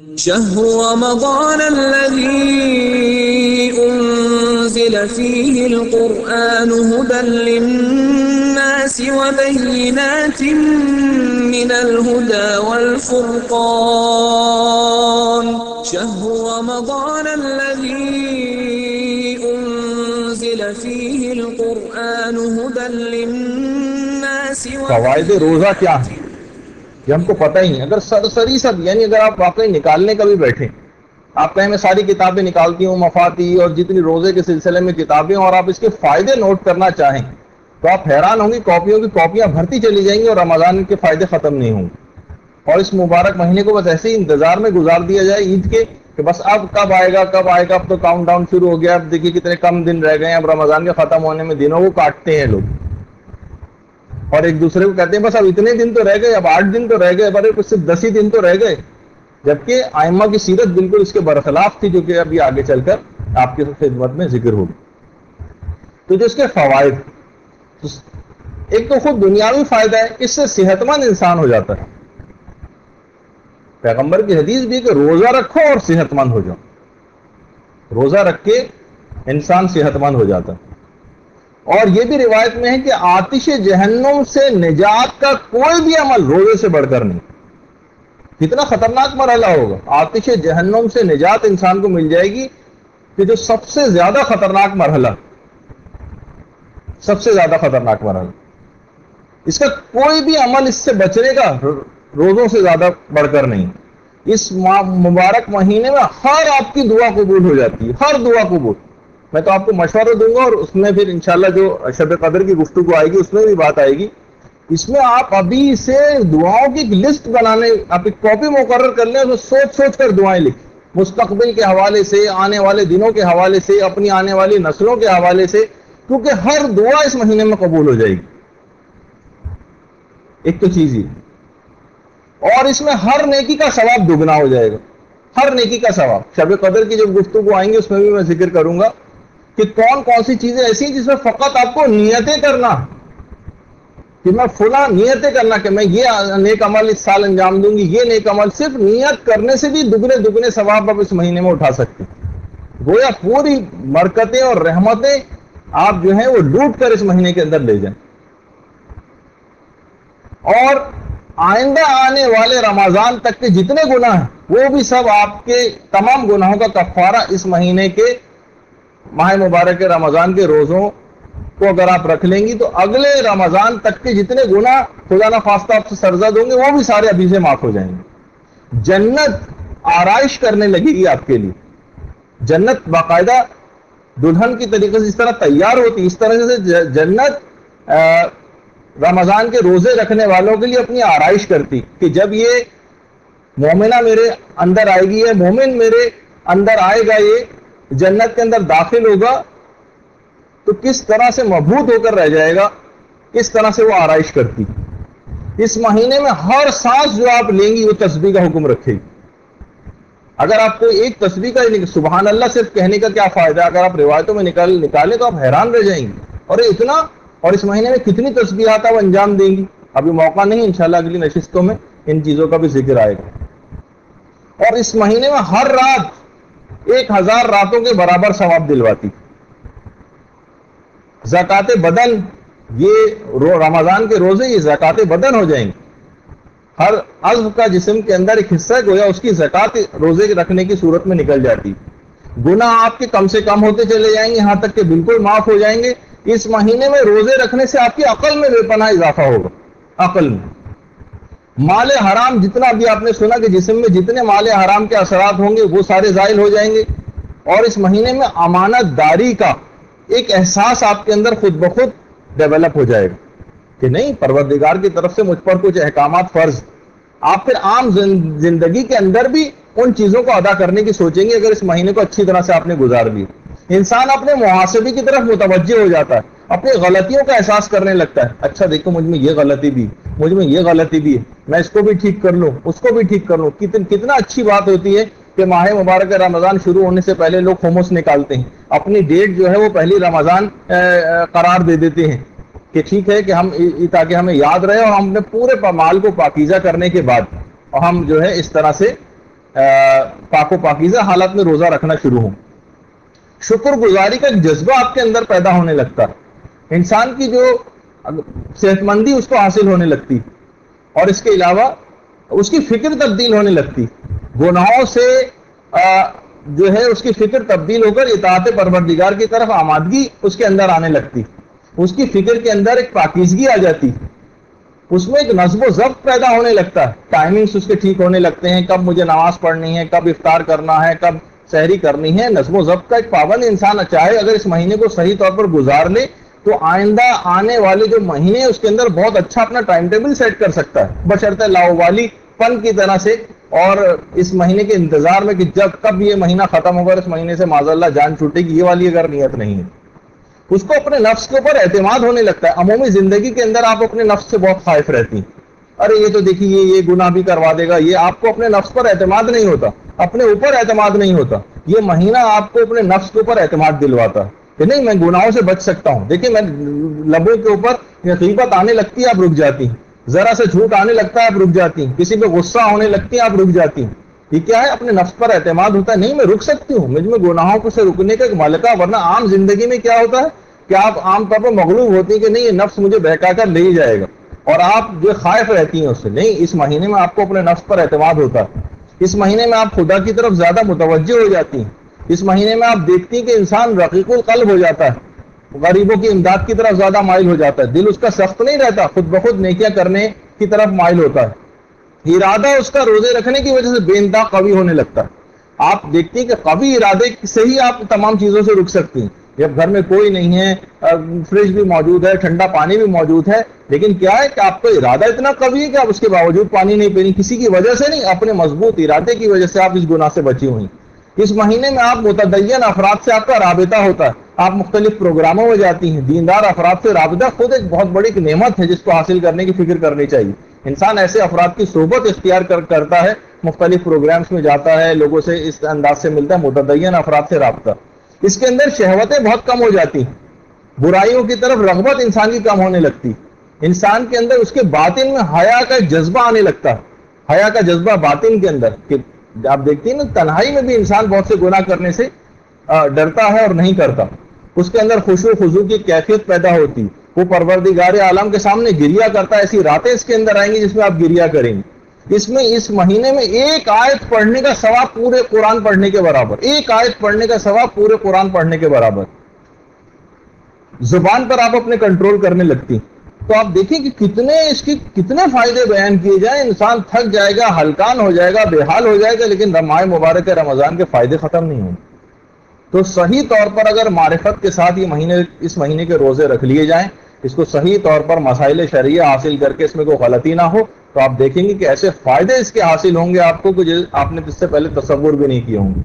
شهر رمضان الذي أنزل فيه القرآن هدى للناس وبينات من الهدى والفرقان شهر رمضان الذي أنزل فيه القرآن هدى للناس فوائد روزہ کیا ہے یہ ہم کو پتہ ہی ہے. اگر سرسری سب یعنی اگر آپ واقعی نکالنے کا بھی بیٹھیں، آپ کہیں میں ساری کتابیں نکالتی ہوں مفاتی اور جتنی روزے کے سلسلے میں کتابیں، اور آپ اس کے فائدے نوٹ کرنا چاہیں تو آپ حیران ہوں گی. کاپیوں کی کاپیاں بھرتی چلی جائیں گی اور رمضان کے فائدے ختم نہیں ہوں گے. اور اس مبارک مہینے کو بس ایسے ہی انتظار میں گزار دیا جائے عید کے کہ بس اب کب آئے گا کب آئے گا. اب تو کاؤنٹ ڈاؤن شروع ہو گیا. اب دیکھیے کتنے کم دن رہ گئے ہیں. اب رمضان کے ختم ہونے میں دنوں کو کاٹتے ہیں لوگ اور ایک دوسرے کو کہتے ہیں بس اب اتنے دن تو رہ گئے، اب 8 دن تو رہ گئے، بڑے کچھ صرف 10 ہی دن تو رہ گئے. جبکہ ائمہ کی سیرت بالکل اس کے برخلاف تھی، جو کہ ابھی آگے چل کر آپ کی خدمت میں ذکر ہوگی. تو جو اس کے فوائد، ایک تو خود دنیاوی فائدہ ہے، اس سے صحت مند انسان ہو جاتا ہے. پیغمبر کی حدیث بھی کہ روزہ رکھو اور صحت مند ہو جاؤ. روزہ رکھ کے انسان صحت مند ہو جاتا ہے. اور یہ بھی روایت میں ہے کہ آتش جہنم سے نجات کا کوئی بھی عمل روزے سے بڑھ کر نہیں. کتنا خطرناک مرحلہ ہوگا. آتش جہنم سے نجات انسان کو مل جائے گی کہ جو سب سے زیادہ خطرناک مرحلہ، سب سے زیادہ خطرناک مرحلہ، اس کا کوئی بھی عمل اس سے بچنے کا روزوں سے زیادہ بڑھ کر نہیں. اس مبارک مہینے میں ہر آپ کی دعا قبول ہو جاتی ہے، ہر دعا قبول. میں تو آپ کو مشورہ دوں گا اور اس میں پھر انشاءاللہ جو شب قدر کی گفتگو آئے گی اس میں بھی بات آئے گی. اس میں آپ ابھی سے دعاؤں کی ایک لسٹ بنانے، آپ ایک کاپی مقرر کر لیں، اس میں سوچ سوچ کر دعائیں لکھیں، مستقبل کے حوالے سے، آنے والے دنوں کے حوالے سے، اپنی آنے والی نسلوں کے حوالے سے، کیونکہ ہر دعا اس مہینے میں قبول ہو جائے گی. ایک تو چیز یہ، اور اس میں ہر نیکی کا ثواب دگنا ہو جائے گا. ہر نیکی کا ثواب. شب قدر کی جب گفتگو آئیں گی اس میں بھی میں ذکر کروں گا کہ کون کون سی چیزیں ایسی ہیں جس میں فقط آپ کو نیتیں کرنا کہ میں فلاں نیتیں کرنا کہ میں یہ نیک عمل اس سال انجام دوں گی، یہ نیک عمل، صرف نیت کرنے سے بھی دگنے دگنے ثواب آپ اس مہینے میں اٹھا سکتے ہیں. گویا پوری برکتیں اور رحمتیں آپ جو ہیں وہ لوٹ کر اس مہینے کے اندر لے جائیں. اور آئندہ آنے والے رمضان تک کے جتنے گناہ ہیں وہ بھی سب آپ کے تمام گناہوں کا کفارہ اس مہینے کے ماہ مبارک رمضان کے روزوں کو اگر آپ رکھ لیں گی تو اگلے رمضان تک کے جتنے گناہ خدا نہ خواستہ آپ سے سرزد ہوں گے وہ بھی سارے ابھی سے معاف ہو جائیں گے. جنت آرائش کرنے لگے گی آپ کے لیے. جنت باقاعدہ دلہن کی طریقے سے اس طرح تیار ہوتی، اس طرح سے جنت رمضان کے روزے رکھنے والوں کے لیے اپنی آرائش کرتی کہ جب یہ مومنہ میرے اندر آئے گی، یہ مومن میرے اندر آئے گا، یہ جنت کے اندر داخل ہوگا تو کس طرح سے مبہوت ہو کر رہ جائے گا. اس طرح سے وہ آرائش کرتی. اس مہینے میں ہر سانس جو آپ لیں گی وہ تسبیح کا حکم رکھے گی. اگر آپ کو ایک تسبیح کا سبحان اللہ صرف کہنے کا کیا فائدہ، اگر آپ روایتوں میں نکالیں تو آپ حیران رہ جائیں گے. اور اتنا، اور اس مہینے میں کتنی تسبیحات آپ انجام دیں گی. ابھی موقع نہیں، انشاءاللہ اگلی نشستوں میں ان چیزوں کا بھی ذکر آئے گا. اور اس مہینے میں ہر رات 1000 راتوں کے برابر ثواب دلواتی. زکات بدن، یہ رمضان کے روزے یہ زکات بدن ہو جائیں گے. ہر عضو کا جسم کے اندر ایک حصہ گویا اس کی زکات روزے رکھنے کی صورت میں نکل جاتی. گناہ آپ کے کم سے کم ہوتے چلے جائیں گے یہاں تک کہ بالکل معاف ہو جائیں گے. اس مہینے میں روزے رکھنے سے آپ کی عقل میں بے پناہ اضافہ ہوگا. عقل میں مال حرام جتنا بھی آپ نے سنا کہ جسم میں جتنے مال حرام کے اثرات ہوں گے وہ سارے زائل ہو جائیں گے. اور اس مہینے میں امانت داری کا ایک احساس آپ کے اندر خود بخود ڈیولپ ہو جائے گا کہ نہیں، پروردگار کی طرف سے مجھ پر کچھ احکامات فرض. آپ پھر عام زندگی کے اندر بھی ان چیزوں کو ادا کرنے کی سوچیں گے اگر اس مہینے کو اچھی طرح سے آپ نے گزار لی. انسان اپنے محاسبے کی طرف متوجہ ہو جاتا ہے، اپنی غلطیوں کا احساس کرنے لگتا ہے. اچھا دیکھو مجھ میں یہ غلطی بھی، مجھ میں یہ غلطی بھی ہے، میں اس کو بھی ٹھیک کر لوں، اس کو بھی ٹھیک کر لوں. کتنا اچھی بات ہوتی ہے کہ ماہ مبارک رمضان شروع ہونے سے پہلے لوگ خمس نکالتے ہیں، اپنی ڈیٹ جو ہے وہ پہلی رمضان قرار دے دیتے ہیں کہ ٹھیک ہے کہ ہم تاکہ ہمیں یاد رہے اور ہم نے پورے مال کو پاکیزہ کرنے کے بعد ہم جو ہے اس طرح سے پاک و پاکیزہ حالت میں روزہ رکھنا شروع ہوں. شکر گزاری کا جذبہ آپ کے اندر پیدا ہونے لگتا ہے. انسان کی جو صحت مندی اس کو حاصل ہونے لگتی, اور اس کے علاوہ اس کی فکر تبدیل ہونے لگتی. گناہوں سے جو ہے اس کی فکر تبدیل ہو کر اطاعت پروردگار کی طرف آمادگی اس کے اندر آنے لگتی. اس کی فکر کے اندر ایک پاکیزگی آ جاتی, اس میں ایک نظم و ضبط پیدا ہونے لگتا ہے. ٹائمنگز اس کے ٹھیک ہونے لگتے ہیں, کب مجھے نماز پڑھنی ہے, کب افطار کرنا ہے, کب سحری کرنی ہے. نظم و ضبط کا ایک پابند انسان چاہے اگر اس مہینے کو صحیح طور پر گزار لے تو آئندہ آنے والے جو مہینے اس کے اندر بہت اچھا اپنا ٹائم ٹیبل سیٹ کر سکتا ہے, بشرطِ لاوالی پن کی طرح سے. اور اس مہینے کے انتظار میں کہ جب کب یہ مہینہ ختم ہوگا, اس مہینے سے معاذ اللہ جان چھوٹے گی, یہ والی اگر نیت نہیں ہے, اس کو اپنے نفس کے اوپر اعتماد ہونے لگتا ہے. عمومی زندگی کے اندر آپ اپنے نفس سے بہت خائف رہتی ہیں, ارے یہ تو دیکھیے یہ گناہ بھی کروا دے گا. یہ آپ کو اپنے نفس پر اعتماد نہیں ہوتا, اپنے اوپر اعتماد نہیں ہوتا. یہ مہینہ آپ کو اپنے نفس کے اوپر اعتماد دلواتا ہے کہ نہیں میں گناہوں سے بچ سکتا ہوں. دیکھیں میں لبوں کے اوپر غیبت آنے لگتی ہے, آپ رک جاتی ہیں. ذرا سے جھوٹ آنے لگتا ہے, آپ رک جاتی ہیں. کسی پہ غصہ ہونے لگتی ہے, آپ رک جاتی ہیں. یہ کیا ہے؟ اپنے نفس پر اعتماد ہوتا ہے. نہیں میں رک سکتی ہوں, مجھ میں گناہوں کو سے رکنے کا ایک ملکہ. ورنہ عام زندگی میں کیا ہوتا ہے کہ آپ عام طور پر مغلوب ہوتی ہیں کہ نہیں یہ نفس مجھے بہکا کر لے جائے گا, اور آپ جو خائف رہتی ہیں اس سے. نہیں, اس مہینے میں آپ کو اپنے نفس پر اعتماد ہوتا ہے. اس مہینے میں آپ خدا کی طرف زیادہ متوجہ ہو جاتی ہیں. اس مہینے میں آپ دیکھتی ہیں کہ انسان رقیق القلب ہو جاتا ہے, غریبوں کی امداد کی طرف زیادہ مائل ہو جاتا ہے. دل اس کا سخت نہیں رہتا, خود بخود نیکیاں کرنے کی طرف مائل ہوتا ہے. ارادہ اس کا روزے رکھنے کی وجہ سے بے انتہا قوی ہونے لگتا ہے. آپ دیکھتی ہیں کہ قوی ارادے سے ہی آپ تمام چیزوں سے رک سکتی ہیں. جب گھر میں کوئی نہیں ہے, فریج بھی موجود ہے, ٹھنڈا پانی بھی موجود ہے, لیکن کیا ہے کہ آپ کا ارادہ اتنا قوی ہے کہ آپ اس کے باوجود پانی نہیں پینی. کسی کی وجہ سے نہیں, اپنے مضبوط ارادے کی وجہ سے آپ اس گناہ سے بچی ہوئی. اس مہینے میں آپ متدین افراد سے آپ کا رابطہ ہوتا ہے, آپ مختلف پروگراموں میں جاتی ہیں. دیندار افراد سے رابطہ خود ایک بہت بڑی نعمت ہے جس کو حاصل کرنے کی فکر کرنی چاہیے. انسان ایسے افراد کی صحبت اختیار کرتا ہے, مختلف پروگرامز میں جاتا ہے, لوگوں سے اس انداز سے ملتا ہے. متدین افراد سے رابطہ, اس کے اندر شہوتیں بہت کم ہو جاتی ہیں, برائیوں کی طرف رغبت انسان کی کم ہونے لگتی. انسان کے اندر اس کے باطن میں حیا کا جذبہ آنے لگتا ہے. حیا کا جذبہ باطن کے اندر, کہ آپ دیکھتی ہیں نا تنہائی میں بھی انسان بہت سے گناہ کرنے سے ڈرتا ہے اور نہیں کرتا. اس کے اندر خشوع و خضوع کی کیفیت پیدا ہوتی, وہ پروردگار عالم کے سامنے گریہ کرتا ہے. ایسی راتیں اس کے اندر آئیں گی جس میں آپ گریہ کریں گے. اس مہینے میں ایک آیت پڑھنے کا ثواب پورے قرآن پڑھنے کے برابر, ایک آیت پڑھنے کا ثواب پورے قرآن پڑھنے کے برابر. زبان پر آپ اپنے کنٹرول کرنے لگتی. تو آپ دیکھیں کہ کتنے فائدے بیان کیے جائیں. انسان تھک جائے گا, ہلکان ہو جائے گا, بے حال ہو جائے گا, لیکن ماہ مبارک رمضان کے فائدے ختم نہیں ہوں. تو صحیح طور پر اگر معرفت کے ساتھ اس مہینے کے روزے رکھ لیے جائیں, اس کو صحیح طور پر مسائل شرعیہ حاصل کر کے اس میں کوئی غلطی نہ ہو, تو آپ دیکھیں گے کہ ایسے فائدے اس کے حاصل ہوں گے آپ کو کہ آپ نے اس سے پہلے تصور بھی نہیں کیے ہوں گے.